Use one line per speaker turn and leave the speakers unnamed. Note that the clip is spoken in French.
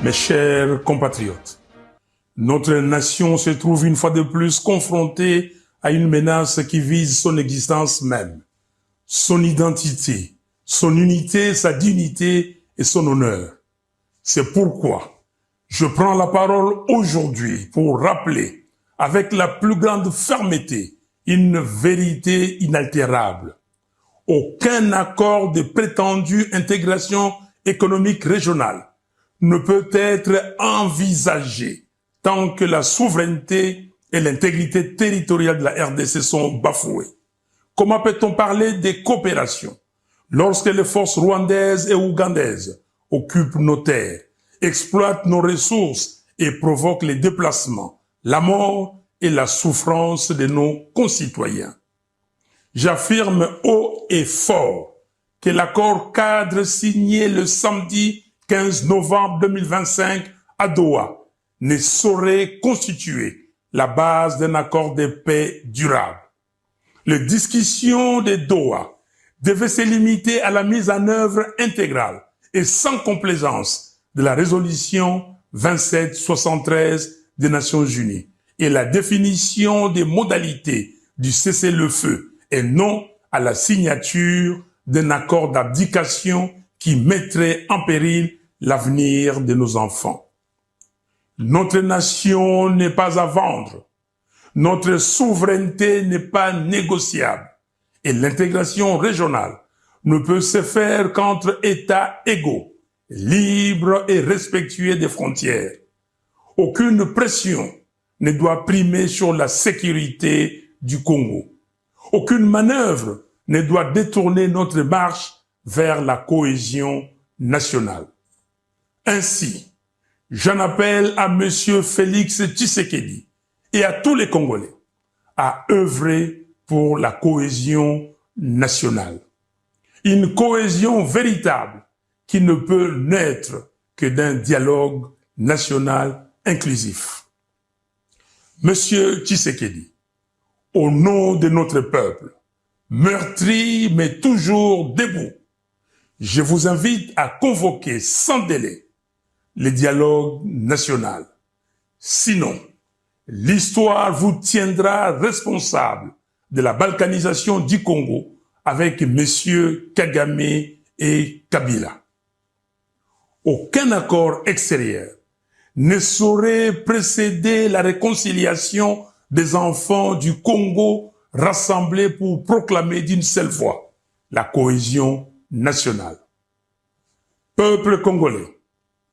Mes chers compatriotes, notre nation se trouve une fois de plus confrontée à une menace qui vise son existence même, son identité, son unité, sa dignité et son honneur. C'est pourquoi je prends la parole aujourd'hui pour rappeler avec la plus grande fermeté une vérité inaltérable. Aucun accord de prétendue intégration économique régionale ne peut être envisagé tant que la souveraineté et l'intégrité territoriale de la RDC sont bafouées. Comment peut-on parler de coopération lorsque les forces rwandaises et ougandaises occupent nos terres, exploitent nos ressources et provoquent les déplacements, la mort et la souffrance de nos concitoyens? J'affirme haut et fort que l'accord cadre signé le samedi 15 novembre 2025 à Doha ne saurait constituer la base d'un accord de paix durable. Les discussions de Doha devaient se limiter à la mise en œuvre intégrale et sans complaisance de la résolution 2773 des Nations Unies et la définition des modalités du cessez-le-feu et non à la signature d'un accord d'abdication qui mettrait en péril l'avenir de nos enfants. Notre nation n'est pas à vendre. Notre souveraineté n'est pas négociable. Et l'intégration régionale ne peut se faire qu'entre États égaux, libres et respectueux des frontières. Aucune pression ne doit primer sur la sécurité du Congo. Aucune manœuvre ne doit détourner notre marche vers la cohésion nationale. Ainsi, j'en appelle à M. Félix Tshisekedi et à tous les Congolais à œuvrer pour la cohésion nationale. Une cohésion véritable qui ne peut naître que d'un dialogue national inclusif. Monsieur Tshisekedi, au nom de notre peuple, meurtri mais toujours debout, je vous invite à convoquer sans délai le dialogue national. Sinon, l'histoire vous tiendra responsable de la balkanisation du Congo avec messieurs Kagame et Kabila. Aucun accord extérieur ne saurait précéder la réconciliation des enfants du Congo rassemblés pour proclamer d'une seule voix la cohésion nationale. Peuple congolais,